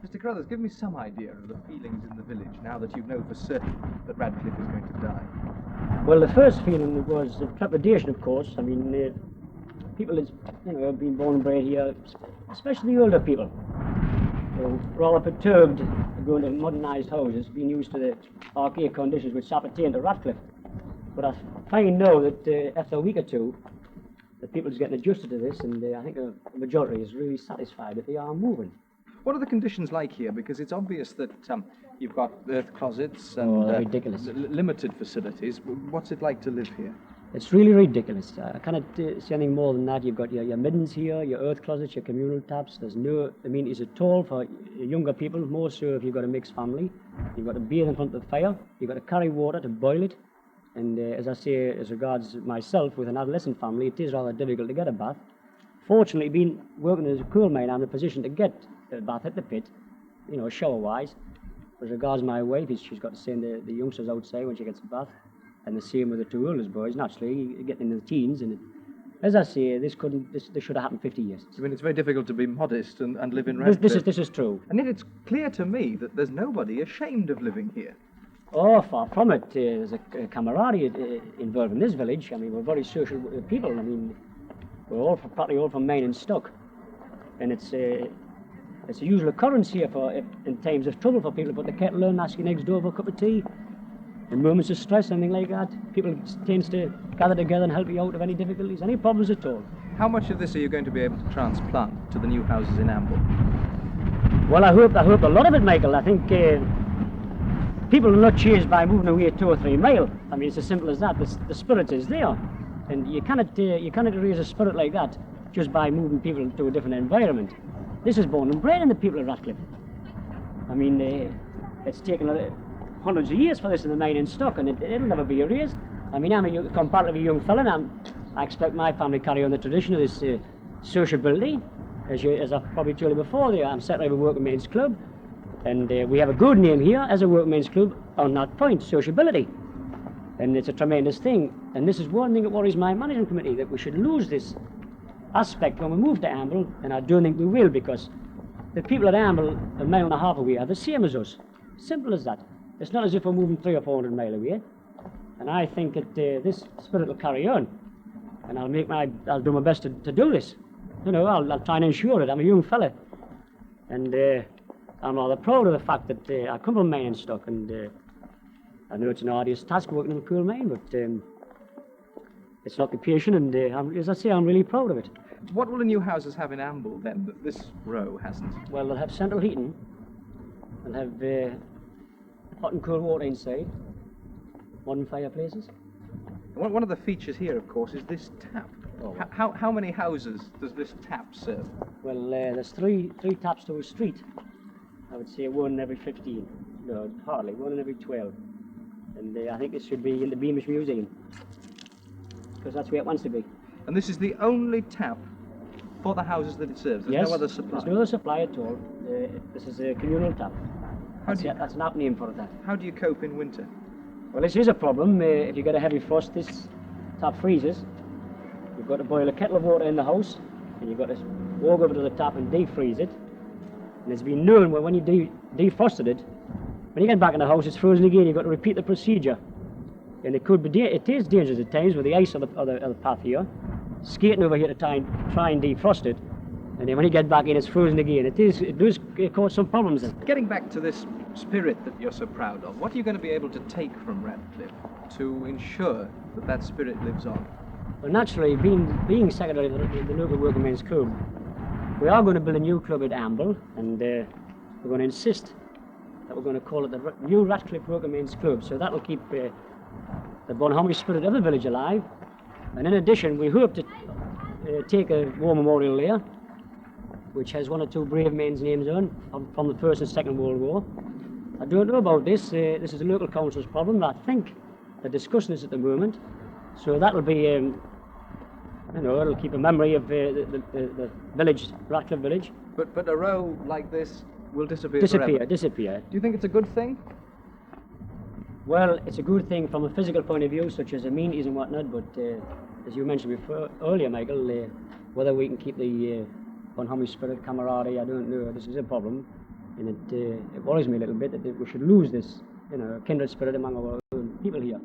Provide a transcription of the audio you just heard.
Mr. Carruthers, give me some idea of the feelings in the village now that you know for certain that Radcliffe is going to die. Well, the first feeling was trepidation, of course. I mean, people have been born and bred here, especially the older people, rather perturbed going to modernised houses, being used to the archaic conditions which appertain to Radcliffe. But I find now that after a week or two, the people's getting adjusted to this, and I think the majority is really satisfied that they are moving. What are the conditions like here? Because it's obvious that you've got earth closets and ridiculous. Limited facilities. What's it like to live here? It's really ridiculous. I cannot say anything more than that. You've got your middens here, your earth closets, your communal taps. There's no amenities at all for younger people, more so if you've got a mixed family. You've got to bathe in front of the fire. You've got to carry water to boil it. And as I say, as regards myself, with an adolescent family, it is rather difficult to get a bath. Fortunately, being working as a coal mine, I'm in a position to get a bath at the pit, shower-wise. As regards my wife, she's got to send the youngsters outside when she gets a bath. And the same with the two oldest boys, naturally, getting in the teens. And as I say, this should have happened 50 years. I mean, it's very difficult to be modest and live in Radcliffe. This is true. And yet it's clear to me that there's nobody ashamed of living here. Oh, far from it. There's a camaraderie involved in this village. I mean, we're very social people. I mean, we're practically all from Maine and Stock. And it's a usual occurrence here in times of trouble for people to put the kettle on, ask your next door for a cup of tea. In moments of stress, anything like that, people tend to gather together and help you out of any difficulties, any problems at all. How much of this are you going to be able to transplant to the new houses in Amble? Well, I hope a lot of it, Michael. I think people are not changed by moving away 2 or 3 miles. I mean, it's as simple as that. The spirit is there, and you cannot erase a spirit like that just by moving people to a different environment. This is born and bred in the people of Radcliffe. I mean, it's taken hundreds of years for this in the mine in Stock, and it'll never be erased. I mean, I'm a comparatively young fella, and I expect my family to carry on the tradition of this sociability. As I've probably told you before, I'm secretary of a working men's club, and we have a good name here as a working men's club on that point, sociability. And it's a tremendous thing. And this is one thing that worries my management committee, that we should lose this aspect when we move to Amble, and I don't think we will, because the people at Amble, 1.5 miles away, are the same as us. Simple as that. It's not as if we're moving 300 or 400 miles away. And I think that this spirit will carry on. And I'll do my best to do this. I'll try and ensure it. I'm a young fella. And I'm rather proud of the fact that I come from Maine and Stock, and I know it's an arduous task working in a coal mine, but it's an occupation, and as I say, I'm really proud of it. What will the new houses have in Amble, then, that this row hasn't? Well, they'll have central heating. They'll have hot and cold water inside, modern fireplaces. One of the features here, of course, is this tap. Oh. How many houses does this tap serve? Well, there's three taps to a street. I would say 1 every 15. No, hardly. 1 in every 12. And I think this should be in the Beamish Museum, because that's where it wants to be. And this is the only tap for the houses that it serves? There's no other supply? There's no other supply at all. This is a communal tap. That's an apt name for that. How do you cope in winter? Well, this is a problem. If you get a heavy frost, this tap freezes. You've got to boil a kettle of water in the house, and you've got to walk over to the tap and defreeze it. And it's been known when you defrosted it, when you get back in the house, it's frozen again. You've got to repeat the procedure. And it is dangerous at times with the ice on the path here, skating over here to try and defrost it. And then when you get back in, it's frozen again. It does cause some problems then. Getting back to this spirit that you're so proud of, what are you going to be able to take from Radcliffe to ensure that spirit lives on? Well, naturally, being secretary of the local working men's club, we are going to build a new club at Amble, and we're going to insist that we're going to call it the new Radcliffe Working Men's Club. So that will keep the Bonhomie spirit of the village alive. And in addition, we hope to take a war memorial there, which has 1 or 2 brave men's names on from the First and Second World War. I don't know about this. This is the local council's problem. I think they're discussing this at the moment. So that will be, it'll keep a memory of the village, Radcliffe Village. But a row like this will disappear forever. Disappear. Do you think it's a good thing? Well, it's a good thing from a physical point of view, such as amenities and whatnot, but as you mentioned earlier, Michael, whether we can keep the Bonhomie spirit, camaraderie, I don't know. This is a problem. and it worries me a little bit that we should lose this, kindred spirit among our own people here.